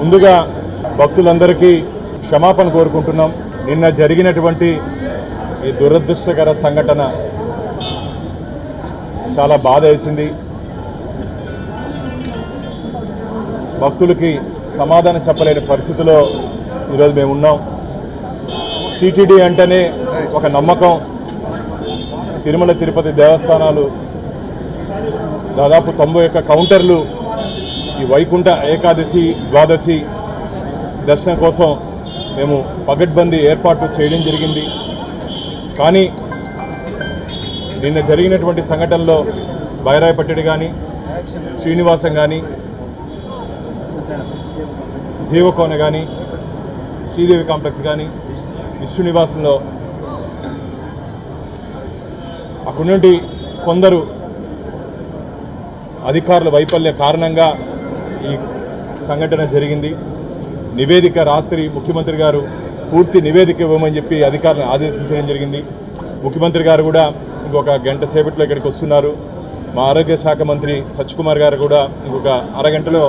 ముందుగా భక్తులందరికీ క్షమాపణ కోరుకుంటున్నాం. నిన్న జరిగినటువంటి ఈ దురదృష్టకర సంఘటన చాలా బాధ వేసింది. భక్తులకి సమాధానం చెప్పలేని పరిస్థితిలో ఈరోజు మేము ఉన్నాం. టీటీడీ అంటేనే ఒక నమ్మకం. తిరుమల తిరుపతి దేవస్థానాలు దాదాపు 91 కౌంటర్లు ఈ వైకుంఠ ఏకాదశి ద్వాదశి దర్శనం కోసం మేము పగడ్బందీ ఏర్పాట్లు చేయడం జరిగింది. కానీ నిన్న జరిగినటువంటి సంఘటనలో బైరాయపట్టడి కానీ, శ్రీనివాసం కానీ, జీవకోన కానీ, శ్రీదేవి కాంప్లెక్స్ కానీ, విష్ణు నివాసంలో అక్కడి నుండి కొందరు అధికారుల వైఫల్య కారణంగా ఈ సంఘటన జరిగింది. నివేదిక రాత్రి ముఖ్యమంత్రి గారు పూర్తి నివేదిక ఇవ్వమని చెప్పి అధికారులను ఆదేశించడం జరిగింది. ముఖ్యమంత్రి గారు కూడా ఇంకొక గంట సేపట్లో ఇక్కడికి వస్తున్నారు. మా ఆరోగ్య శాఖ మంత్రి సత్యకుమార్ గారు కూడా ఇంకొక అరగంటలో